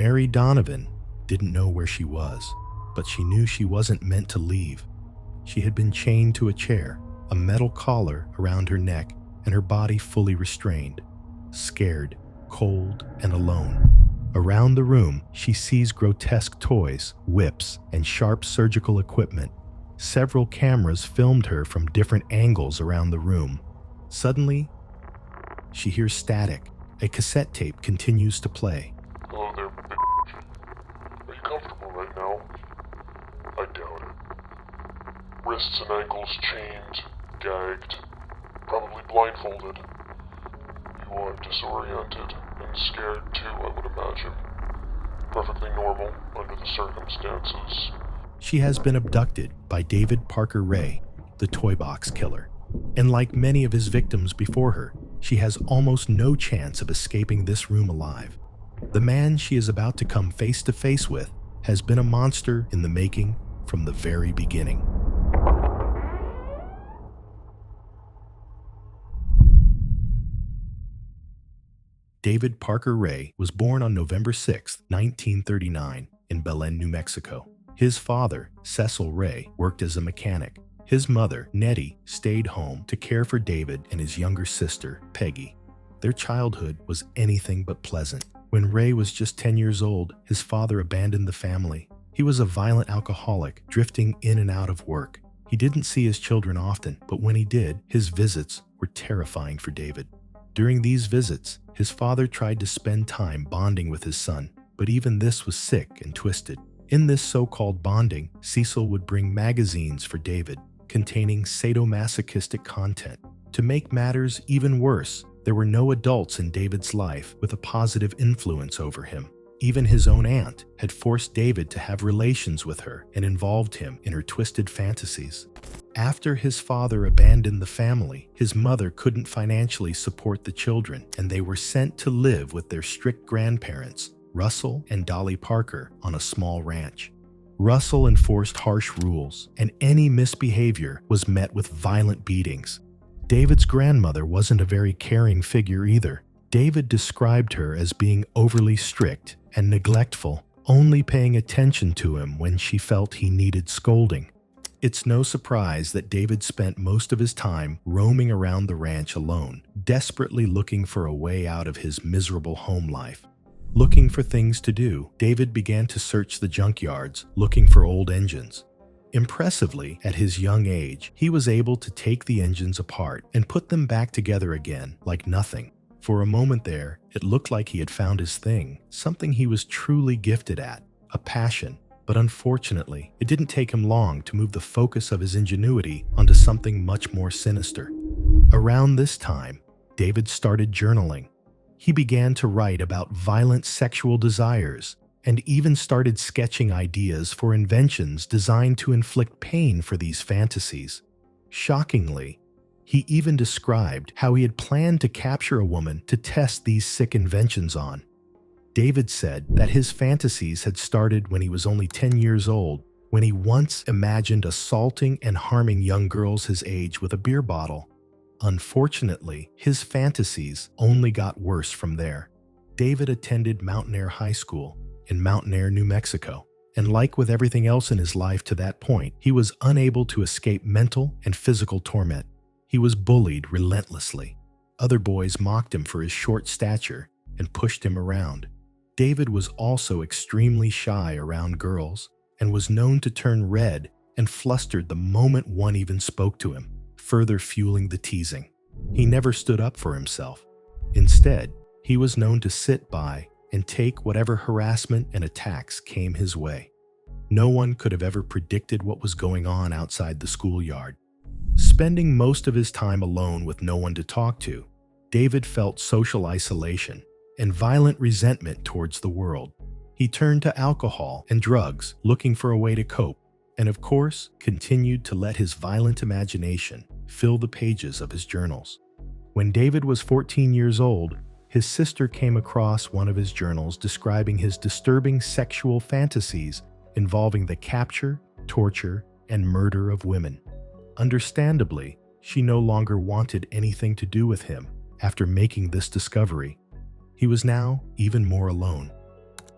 Mary Donovan didn't know where she was, but she knew she wasn't meant to leave. She had been chained to a chair, a metal collar around her neck, and her body fully restrained. Scared, cold, and alone. Around the room, she sees grotesque toys, whips, and sharp surgical equipment. Several cameras filmed her from different angles around the room. Suddenly, she hears static. A cassette tape continues to play. Hello there, big. Are you comfortable right now? I doubt it. Wrists and ankles chained, gagged, probably blindfolded. You are disoriented and scared too, I would imagine. Perfectly normal under the circumstances. She has been abducted by David Parker Ray, the Toybox Killer. And like many of his victims before her, she has almost no chance of escaping this room alive. The man she is about to come face to face with has been a monster in the making from the very beginning. David Parker Ray was born on November 6, 1939, in Belen, New Mexico. His father, Cecil Ray, worked as a mechanic. His mother, Nettie, stayed home to care for David and his younger sister, Peggy. Their childhood was anything but pleasant. When Ray was just 10 years old, his father abandoned the family. He was a violent alcoholic, drifting in and out of work. He didn't see his children often, but when he did, his visits were terrifying for David. During these visits, his father tried to spend time bonding with his son, but even this was sick and twisted. In this so-called bonding, Cecil would bring magazines for David, containing sadomasochistic content. To make matters even worse, there were no adults in David's life with a positive influence over him. Even his own aunt had forced David to have relations with her and involved him in her twisted fantasies. After his father abandoned the family, his mother couldn't financially support the children, and they were sent to live with their strict grandparents, Russell and Dolly Parker, on a small ranch. Russell enforced harsh rules, and any misbehavior was met with violent beatings. David's grandmother wasn't a very caring figure either. David described her as being overly strict and neglectful, only paying attention to him when she felt he needed scolding. It's no surprise that David spent most of his time roaming around the ranch alone, desperately looking for a way out of his miserable home life. Looking for things to do, David began to search the junkyards, looking for old engines. Impressively, at his young age, he was able to take the engines apart and put them back together again like nothing. For a moment there, it looked like he had found his thing, something he was truly gifted at, a passion. But unfortunately, it didn't take him long to move the focus of his ingenuity onto something much more sinister. Around this time, David started journaling. He began to write about violent sexual desires and even started sketching ideas for inventions designed to inflict pain for these fantasies. Shockingly, he even described how he had planned to capture a woman to test these sick inventions on. David said that his fantasies had started when he was only 10 years old, when he once imagined assaulting and harming young girls his age with a beer bottle. Unfortunately, his fantasies only got worse from there. David attended Mountain Air High School in Mountain Air, New Mexico, and like with everything else in his life to that point, he was unable to escape mental and physical torment. He was bullied relentlessly. Other boys mocked him for his short stature and pushed him around. David was also extremely shy around girls and was known to turn red and flustered the moment one even spoke to him, further fueling the teasing. He never stood up for himself. Instead, he was known to sit by and take whatever harassment and attacks came his way. No one could have ever predicted what was going on outside the schoolyard. Spending most of his time alone with no one to talk to, David felt social isolation and violent resentment towards the world. He turned to alcohol and drugs, looking for a way to cope, and of course, continued to let his violent imagination fill the pages of his journals. When David was 14 years old, his sister came across one of his journals describing his disturbing sexual fantasies involving the capture, torture, and murder of women. Understandably, she no longer wanted anything to do with him after making this discovery. He was now even more alone.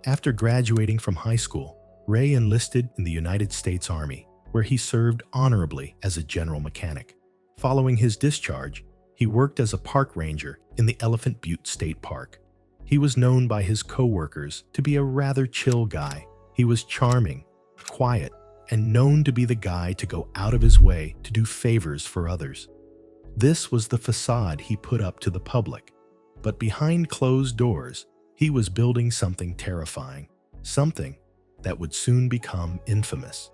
After graduating from high school, Ray enlisted in the United States Army, where he served honorably as a general mechanic. Following his discharge, he worked as a park ranger in the Elephant Butte State Park. He was known by his co-workers to be a rather chill guy. He was charming, quiet, and known to be the guy to go out of his way to do favors for others. This was the facade he put up to the public, but behind closed doors, he was building something terrifying, something that would soon become infamous.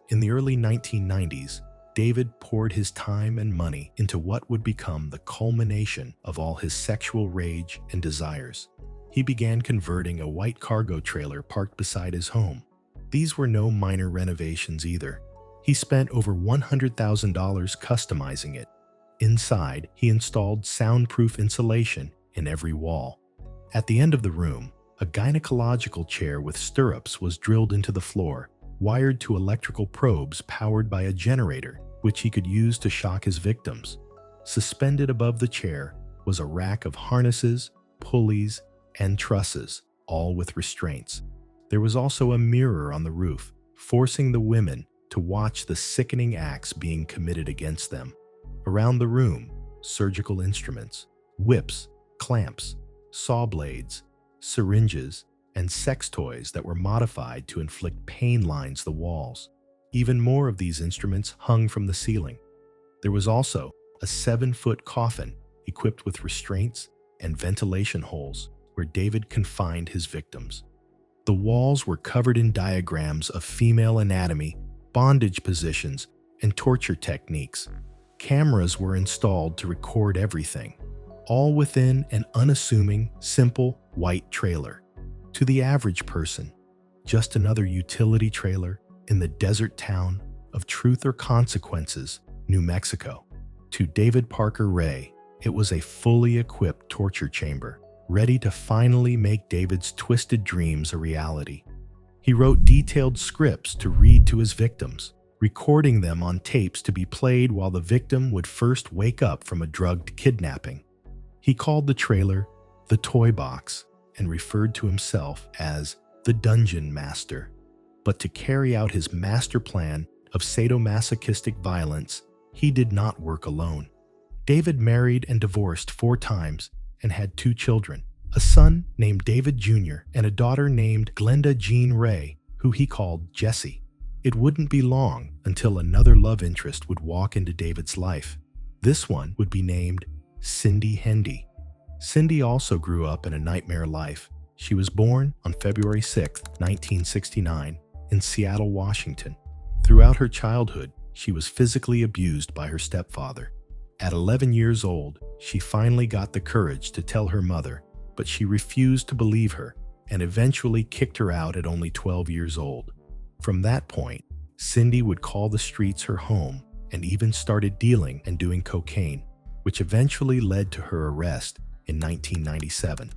In the early 1990s, David poured his time and money into what would become the culmination of all his sexual rage and desires. He began converting a white cargo trailer parked beside his home. These were no minor renovations either. He spent over $100,000 customizing it. Inside, he installed soundproof insulation in every wall. At the end of the room, a gynecological chair with stirrups was drilled into the floor, wired to electrical probes powered by a generator, which he could use to shock his victims. Suspended above the chair was a rack of harnesses, pulleys, and trusses, all with restraints. There was also a mirror on the roof, forcing the women to watch the sickening acts being committed against them. Around the room, surgical instruments, whips, clamps, saw blades, syringes, and sex toys that were modified to inflict pain lined the walls. Even more of these instruments hung from the ceiling. There was also a 7-foot coffin equipped with restraints and ventilation holes where David confined his victims. The walls were covered in diagrams of female anatomy, bondage positions, and torture techniques. Cameras were installed to record everything, all within an unassuming, simple, white trailer. To the average person, just another utility trailer in the desert town of Truth or Consequences, New Mexico. To David Parker Ray, it was a fully equipped torture chamber, ready to finally make David's twisted dreams a reality. He wrote detailed scripts to read to his victims, recording them on tapes to be played while the victim would first wake up from a drugged kidnapping. He called the trailer the Toybox and referred to himself as the Dungeon Master. But to carry out his master plan of sadomasochistic violence, he did not work alone. David married and divorced 4 times and had 2 children, a son named David Jr. and a daughter named Glenda Jean Ray, who he called Jessie. It wouldn't be long until another love interest would walk into David's life. This one would be named Cindy Hendy. Cindy also grew up in a nightmare life. She was born on February 6, 1969, in Seattle, Washington. Throughout her childhood, she was physically abused by her stepfather. At 11 years old, she finally got the courage to tell her mother, but she refused to believe her and eventually kicked her out at only 12 years old. From that point, Cindy would call the streets her home and even started dealing and doing cocaine, which eventually led to her arrest in 1997.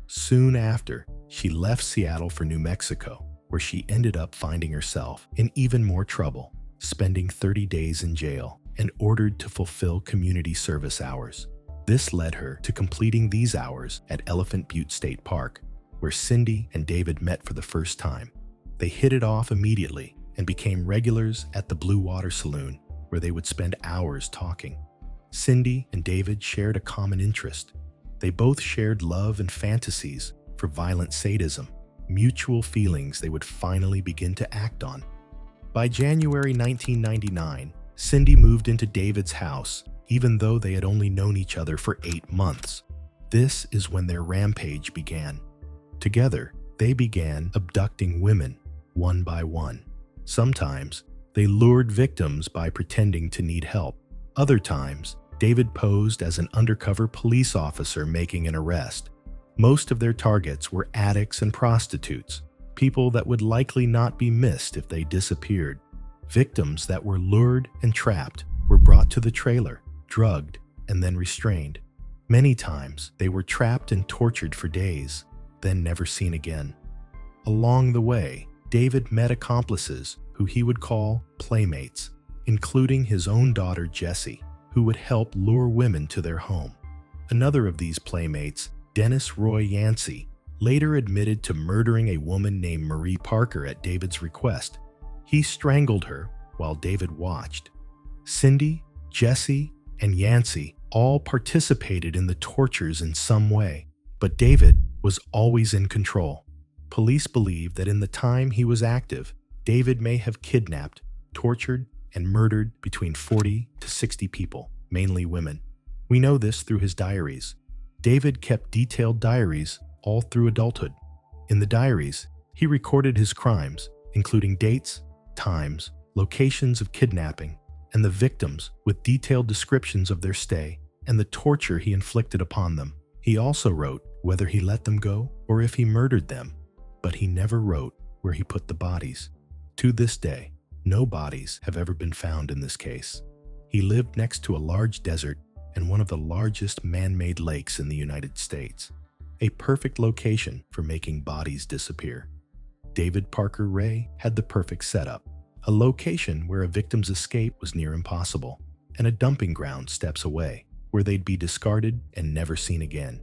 Soon after, she left Seattle for New Mexico, where she ended up finding herself in even more trouble, spending 30 days in jail and ordered to fulfill community service hours. This led her to completing these hours at Elephant Butte State Park, where Cindy and David met for the first time. They hit it off immediately and became regulars at the Blue Water Saloon, where they would spend hours talking. Cindy and David shared a common interest. They both shared love and fantasies for violent sadism, mutual feelings they would finally begin to act on. By January 1999, Cindy moved into David's house, even though they had only known each other for 8 months. This is when their rampage began. Together, they began abducting women, one by one. Sometimes, they lured victims by pretending to need help. Other times, David posed as an undercover police officer making an arrest. Most of their targets were addicts and prostitutes, people that would likely not be missed if they disappeared. Victims that were lured and trapped were brought to the trailer, drugged, and then restrained. Many times, they were trapped and tortured for days, then never seen again. Along the way, David met accomplices who he would call playmates, including his own daughter Jessie, who would help lure women to their home. Another of these playmates, Dennis Roy Yancey, later admitted to murdering a woman named Marie Parker at David's request. He strangled her while David watched. Cindy, Jesse, and Yancey all participated in the tortures in some way, but David was always in control. Police believe that in the time he was active, David may have kidnapped, tortured, and murdered between 40 to 60 people, mainly women. We know this through his diaries. David kept detailed diaries all through adulthood. In the diaries, he recorded his crimes, including dates, times, locations of kidnapping, and the victims with detailed descriptions of their stay and the torture he inflicted upon them. He also wrote whether he let them go or if he murdered them, but he never wrote where he put the bodies. To this day, no bodies have ever been found in this case. He lived next to a large desert and one of the largest man-made lakes in the United States, a perfect location for making bodies disappear. David Parker Ray had the perfect setup, a location where a victim's escape was near impossible, and a dumping ground steps away, where they'd be discarded and never seen again.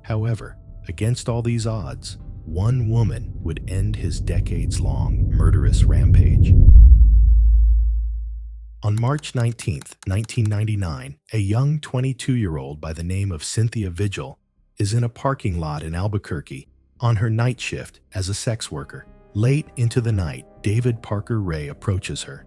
However, against all these odds, one woman would end his decades-long murderous rampage. On March 19, 1999, a young 22-year-old by the name of Cynthia Vigil is in a parking lot in Albuquerque on her night shift as a sex worker. Late into the night, David Parker Ray approaches her.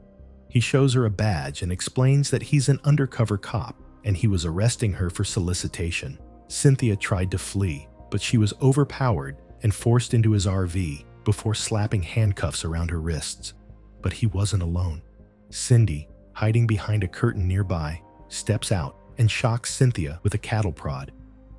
He shows her a badge and explains that he's an undercover cop and he was arresting her for solicitation. Cynthia tried to flee, but she was overpowered and forced into his RV before slapping handcuffs around her wrists. But he wasn't alone. Cindy, hiding behind a curtain nearby, steps out and shocks Cynthia with a cattle prod.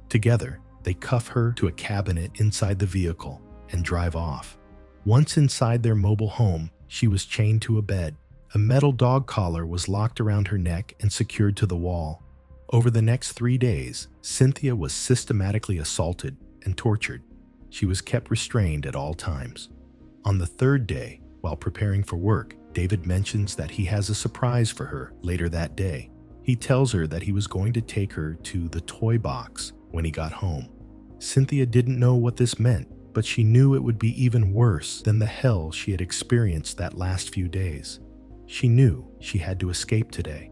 Together, they cuff her to a cabinet inside the vehicle and drive off. Once inside their mobile home, she was chained to a bed. A metal dog collar was locked around her neck and secured to the wall. Over the next 3 days, Cynthia was systematically assaulted and tortured. She was kept restrained at all times. On the third day, while preparing for work, David mentions that he has a surprise for her later that day. He tells her that he was going to take her to the toy box when he got home. Cynthia didn't know what this meant, but she knew it would be even worse than the hell she had experienced that last few days. She knew she had to escape today.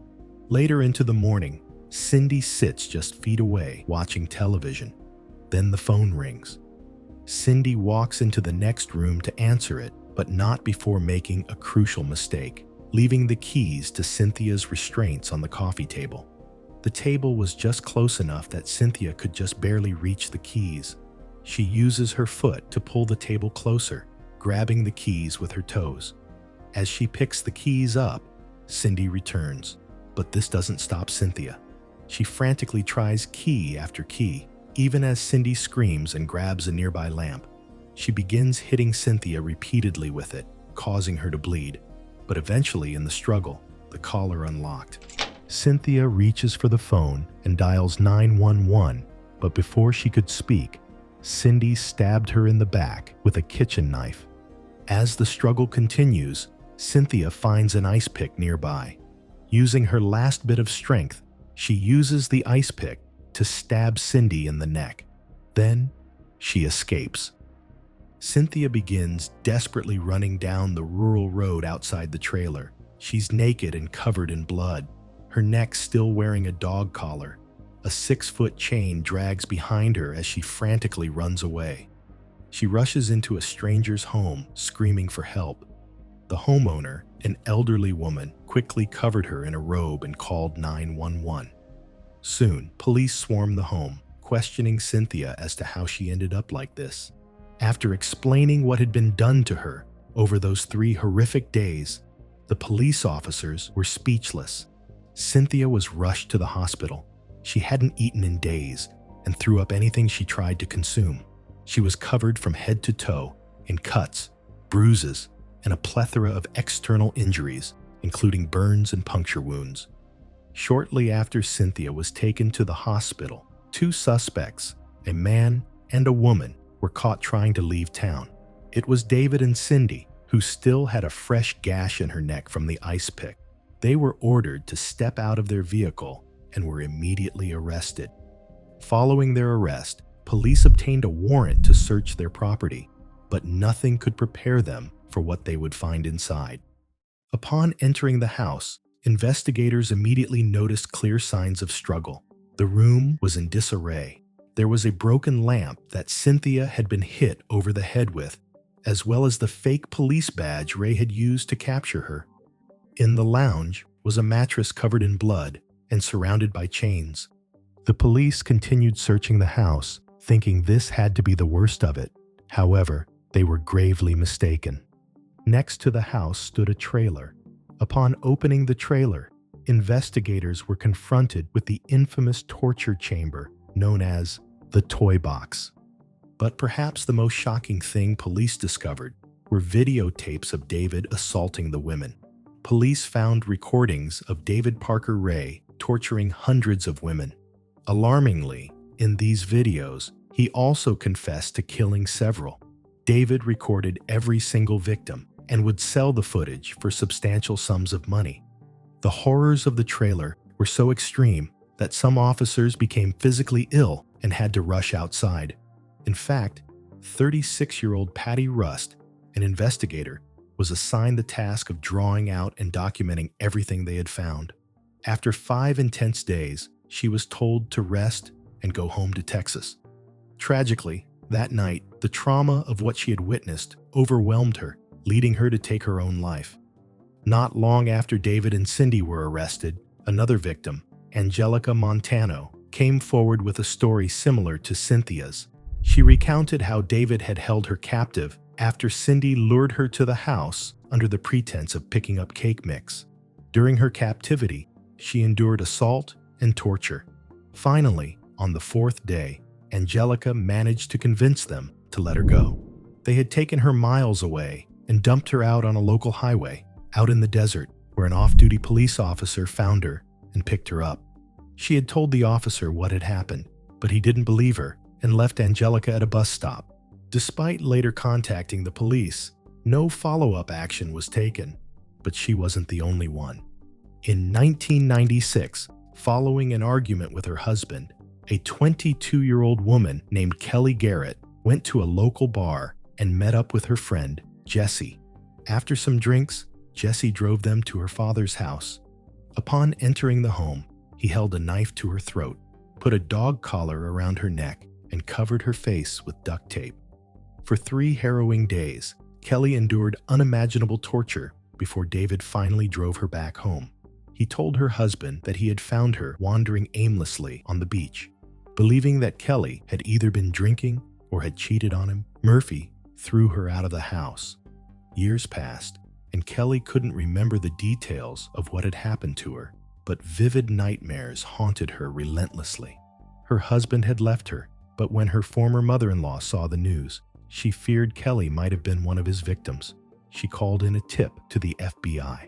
Later into the morning, Cindy sits just feet away watching television. Then the phone rings. Cindy walks into the next room to answer it, but not before making a crucial mistake, leaving the keys to Cynthia's restraints on the coffee table. The table was just close enough that Cynthia could just barely reach the keys. She uses her foot to pull the table closer, grabbing the keys with her toes. As she picks the keys up, Cindy returns, but this doesn't stop Cynthia. She frantically tries key after key, even as Cindy screams and grabs a nearby lamp. She begins hitting Cynthia repeatedly with it, causing her to bleed. But eventually, in the struggle, the collar unlocked. Cynthia reaches for the phone and dials 911, but before she could speak, Cindy stabbed her in the back with a kitchen knife. As the struggle continues, Cynthia finds an ice pick nearby. Using her last bit of strength, she uses the ice pick to stab Cindy in the neck. Then, she escapes. Cynthia begins desperately running down the rural road outside the trailer. She's naked and covered in blood, her neck still wearing a dog collar. A 6-foot chain drags behind her as she frantically runs away. She rushes into a stranger's home, screaming for help. The homeowner, an elderly woman, quickly covered her in a robe and called 911. Soon, police swarmed the home, questioning Cynthia as to how she ended up like this. After explaining what had been done to her over those 3 horrific days, the police officers were speechless. Cynthia was rushed to the hospital. She hadn't eaten in days and threw up anything she tried to consume. She was covered from head to toe in cuts, bruises, and a plethora of external injuries, including burns and puncture wounds. Shortly after Cynthia was taken to the hospital, 2 suspects, a man and a woman, were caught trying to leave town. It was David and Cindy, who still had a fresh gash in her neck from the ice pick. They were ordered to step out of their vehicle and were immediately arrested. Following their arrest, Police obtained a warrant to search their property, but nothing could prepare them for what they would find inside. Upon entering the house, investigators immediately noticed clear signs of struggle. The room was in disarray. There was a broken lamp that Cynthia had been hit over the head with, as well as the fake police badge Ray had used to capture her. In the lounge was a mattress covered in blood and surrounded by chains. The police continued searching the house, thinking this had to be the worst of it. However, they were gravely mistaken. Next to the house stood a trailer. Upon opening the trailer, investigators were confronted with the infamous torture chamber known as the Toybox. But perhaps the most shocking thing police discovered were videotapes of David assaulting the women. Police found recordings of David Parker Ray torturing hundreds of women. Alarmingly, in these videos, he also confessed to killing several. David recorded every single victim and would sell the footage for substantial sums of money. The horrors of the trailer were so extreme that some officers became physically ill and had to rush outside. In fact, 36-year-old Patty Rust, an investigator, was assigned the task of drawing out and documenting everything they had found. After 5 intense days, she was told to rest and go home to Texas. Tragically, that night, the trauma of what she had witnessed overwhelmed her, leading her to take her own life. Not long after David and Cindy were arrested, another victim, Angelica Montano, came forward with a story similar to Cynthia's. She recounted how David had held her captive after Cindy lured her to the house under the pretense of picking up cake mix. During her captivity, she endured assault and torture. Finally, on the 4th day, Angelica managed to convince them to let her go. They had taken her miles away and dumped her out on a local highway, out in the desert, where an off-duty police officer found her and picked her up. She had told the officer what had happened, but he didn't believe her and left Angelica at a bus stop. Despite later contacting the police, no follow-up action was taken, but she wasn't the only one. In 1996, following an argument with her husband, a 22-year-old woman named Kelly Garrett went to a local bar and met up with her friend, Jesse. After some drinks, Jesse drove them to her father's house. Upon entering the home, he held a knife to her throat, put a dog collar around her neck, and covered her face with duct tape. For 3 harrowing days, Kelly endured unimaginable torture before David finally drove her back home. He told her husband that he had found her wandering aimlessly on the beach. Believing that Kelly had either been drinking or had cheated on him, Murphy threw her out of the house. Years passed, and Kelly couldn't remember the details of what had happened to her, but vivid nightmares haunted her relentlessly. Her husband had left her, but when her former mother-in-law saw the news, she feared Kelly might have been one of his victims. She called in a tip to the FBI.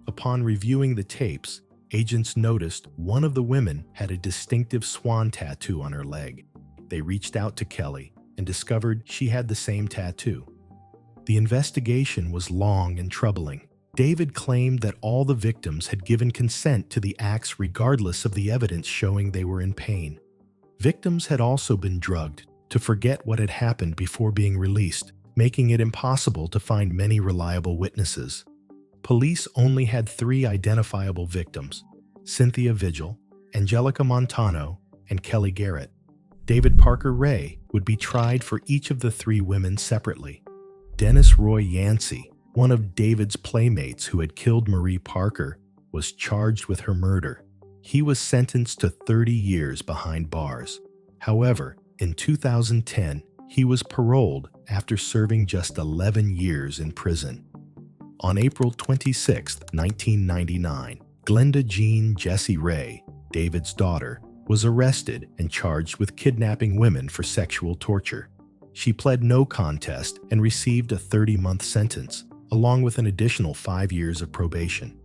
Upon reviewing the tapes, agents noticed one of the women had a distinctive swan tattoo on her leg. They reached out to Kelly and discovered she had the same tattoo. The investigation was long and troubling. David claimed that all the victims had given consent to the acts regardless of the evidence showing they were in pain. Victims had also been drugged to forget what had happened before being released, making it impossible to find many reliable witnesses. Police only had 3 identifiable victims: Cynthia Vigil, Angelica Montano, and Kelly Garrett. David Parker Ray would be tried for each of the 3 women separately. Dennis Roy Yancey, one of David's playmates who had killed Marie Parker, was charged with her murder. He was sentenced to 30 years behind bars. However, in 2010, he was paroled after serving just 11 years in prison. On April 26, 1999, Glenda Jean Jessie Ray, David's daughter, was arrested and charged with kidnapping women for sexual torture. She pled no contest and received a 30-month sentence, along with an additional 5 years of probation.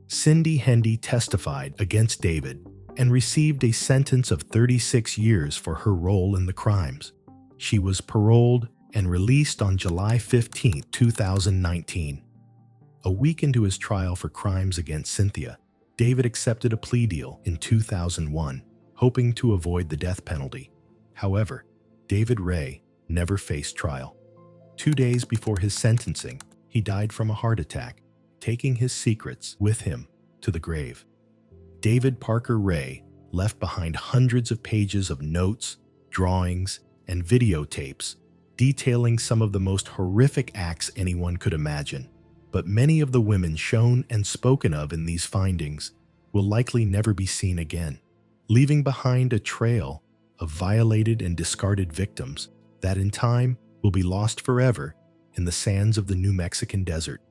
Cindy Hendy testified against David and received a sentence of 36 years for her role in the crimes. She was paroled and released on July 15, 2019. A week into his trial for crimes against Cynthia, David accepted a plea deal in 2001, hoping to avoid the death penalty. However, David Ray never faced trial. 2 days before his sentencing, he died from a heart attack, taking his secrets with him to the grave. David Parker Ray left behind hundreds of pages of notes, drawings, and videotapes detailing some of the most horrific acts anyone could imagine. But many of the women shown and spoken of in these findings will likely never be seen again, leaving behind a trail of violated and discarded victims that in time will be lost forever in the sands of the New Mexican desert.